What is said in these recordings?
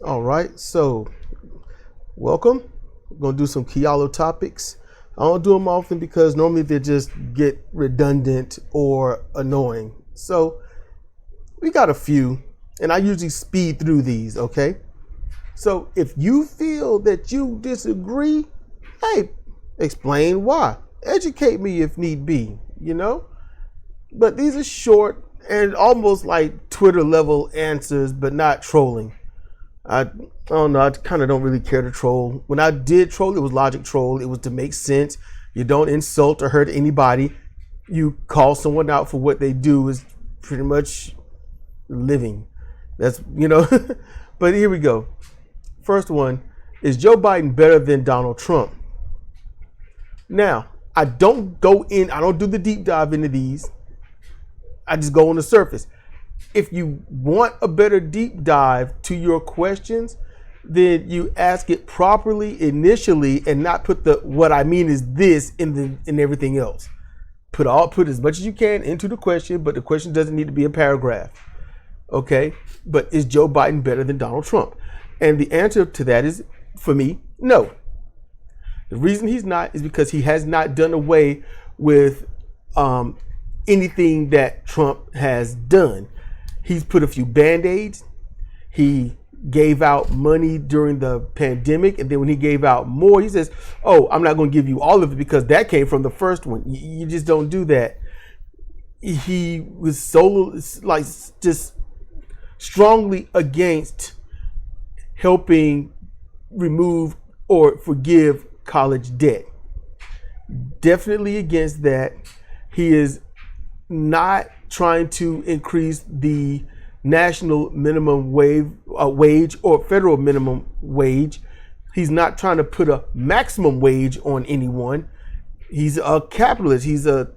All right, so welcome. We're gonna do some Kialo Topics. I don't do them often because normally they just get redundant or annoying. So we got a few, and I usually speed through these, okay? So if you feel that you disagree, hey, explain why. Educate me if need be, you know? But these are short and almost like Twitter level answers, but not trolling. I don't know. I kind of don't really care to troll. When I did troll, it was logic troll. It was to make sense. You don't insult or hurt anybody. You call someone out for what they do is pretty much living. That's, you know. But here we go. First one, is Joe Biden better than Donald Trump? Now, I don't do the deep dive into these. I just go on the surface. If you want a better deep dive to your questions, then you ask it properly initially and not put the what I mean is this in everything else. Put as much as you can into the question, but the question doesn't need to be a paragraph. Okay? But is Joe Biden better than Donald Trump? And the answer to that is, for me, no. The reason he's not is because he has not done away with anything that Trump has done. He's put a few band-aids. He gave out money during the pandemic, and then when he gave out more, he says, oh, I'm not going to give you all of it because that came from the first one. You just don't do that. He was so just strongly against helping remove or forgive college debt. Definitely against that. He is not trying to increase the national minimum wage or federal minimum wage. He's not trying to put a maximum wage on anyone. He's a capitalist. He's a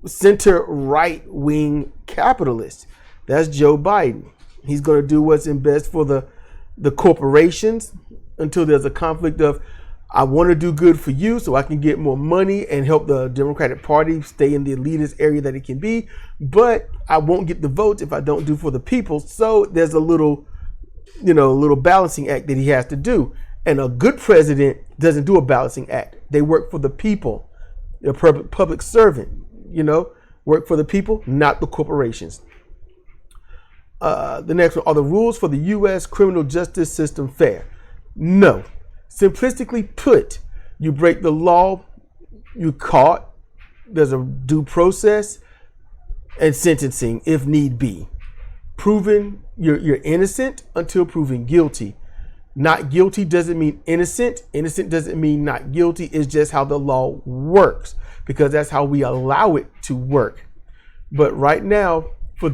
center right wing capitalist. That's Joe Biden. He's going to do what's in best for the corporations until there's a conflict of, I want to do good for you so I can get more money and help the Democratic Party stay in the elitist area that it can be. But I won't get the votes if I don't do for the people. So there's a little balancing act that he has to do. And a good president doesn't do a balancing act. They work for the people. They're a public servant, work for the people, not the corporations. The next one, are the rules for the U.S. criminal justice system fair? No. Simplistically put, you break the law, you caught, there's a due process and sentencing if need be. Proven you're innocent until proven guilty. Not guilty doesn't mean innocent. Innocent doesn't mean not guilty. It's just how the law works because that's how we allow it to work. But right now, for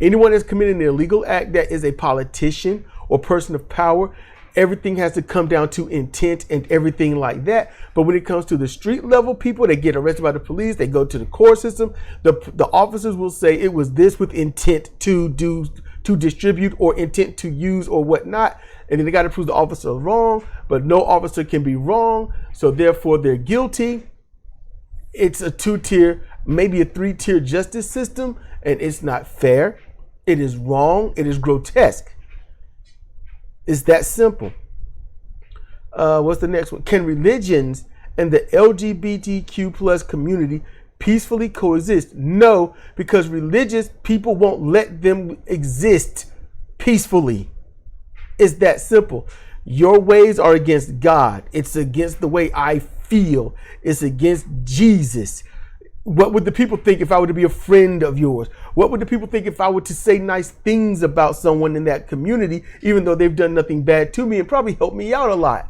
anyone that's committing an illegal act that is a politician or person of power, everything has to come down to intent and everything like that. But when it comes to the street level people, they get arrested by the police, they go to the court system. The officers will say it was this with intent to distribute or intent to use or whatnot. And then they got to prove the officer is wrong, but no officer can be wrong. So therefore they're guilty. It's a 2-tier, maybe a 3-tier justice system. And it's not fair. It is wrong. It is grotesque. It's that simple. What's the next one? Can religions and the LGBTQ plus community peacefully coexist? No, because religious people won't let them exist peacefully. It's that simple. Your ways are against God. It's against the way I feel. It's against Jesus. What would the people think if I were to be a friend of yours? What would the people think if I were to say nice things about someone in that community, even though they've done nothing bad to me and probably helped me out a lot?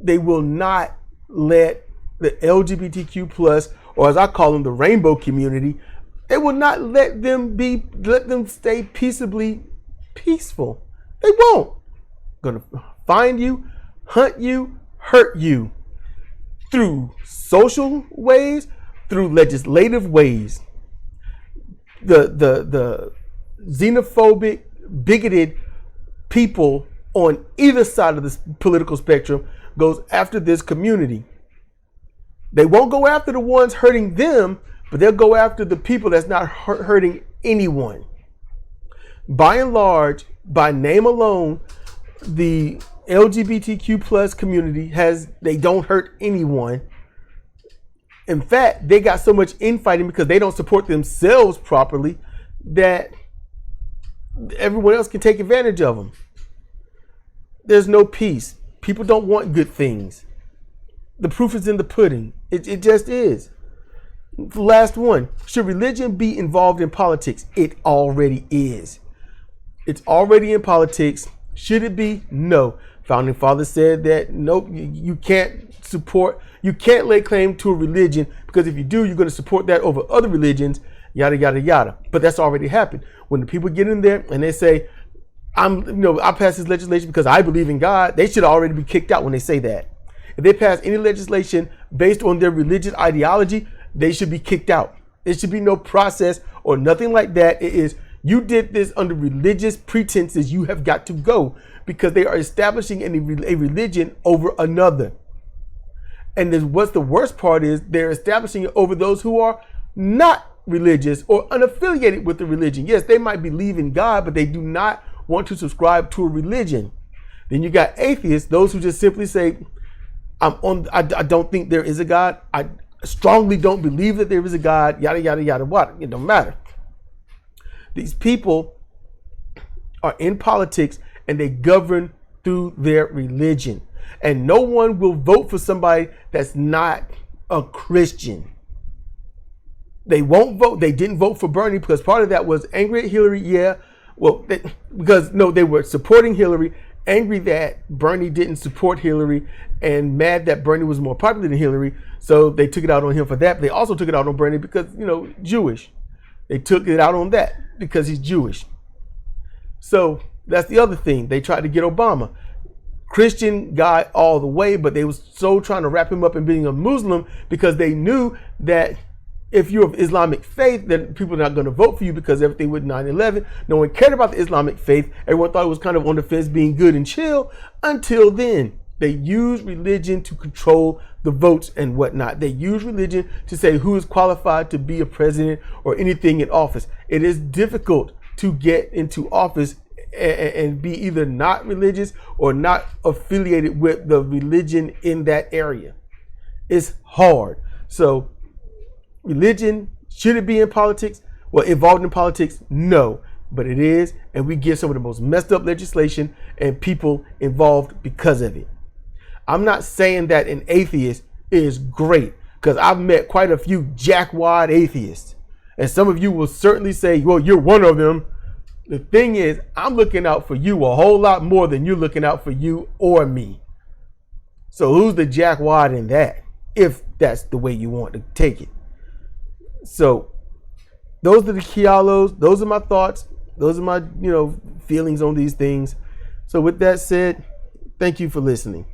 They will not let the LGBTQ plus, or as I call them, the rainbow community, they will not let them stay peaceably peaceful. They won't. Gonna find you, hunt you, hurt you through social ways, through legislative ways. The xenophobic, bigoted people on either side of the political spectrum goes after this community. They won't go after the ones hurting them, but they'll go after the people that's not hurting anyone. By and large, by name alone, the LGBTQ plus community they don't hurt anyone. In fact, they got so much infighting because they don't support themselves properly that everyone else can take advantage of them. There's no peace. People don't want good things. The proof is in the pudding. It just is. The last one. Should religion be involved in politics? It already is. It's already in politics. Should it be? No. Founding Fathers said that nope, you can't lay claim to a religion, because if you do, you're going to support that over other religions, yada, yada, yada. But that's already happened. When the people get in there and they say, I pass this legislation because I believe in God, they should already be kicked out when they say that. If they pass any legislation based on their religious ideology, they should be kicked out. There should be no process or nothing like that. It is, you did this under religious pretenses, you have got to go, because they are establishing a religion over another. And what's the worst part is they're establishing it over those who are not religious or unaffiliated with the religion. Yes, they might believe in God, but they do not want to subscribe to a religion. Then you got atheists, those who just simply say, I don't think there is a God. I strongly don't believe that there is a God, yada, yada, yada, what? It don't matter. These people are in politics and they govern through their religion. And no one will vote for somebody that's not a Christian. They won't vote. They didn't vote for Bernie because part of that was angry at Hillary. Yeah. Well, they were supporting Hillary, angry that Bernie didn't support Hillary, and mad that Bernie was more popular than Hillary. So they took it out on him for that. But they also took it out on Bernie because, Jewish. They took it out on that because he's Jewish. So that's the other thing. They tried to get Obama. Christian guy all the way, but they was so trying to wrap him up in being a Muslim because they knew that if you're of Islamic faith, then people are not going to vote for you because everything with 9/11. No one cared about the Islamic faith. Everyone thought it was kind of on the fence, being good and chill. Until then, they used religion to control the votes and whatnot. They used religion to say who is qualified to be a president or anything in office. It is difficult to get into office and be either not religious or not affiliated with the religion in that area. It's hard. So religion, should it be in politics? Well, involved in politics? No, but it is. And we get some of the most messed up legislation and people involved because of it. I'm not saying that an atheist is great, because I've met quite a few jackwad atheists. And some of you will certainly say, well, you're one of them. The thing is, I'm looking out for you a whole lot more than you're looking out for you or me. So who's the jackwad in that, if that's the way you want to take it? So those are the Kialos. Those are my thoughts. Those are my, feelings on these things. So with that said, thank you for listening.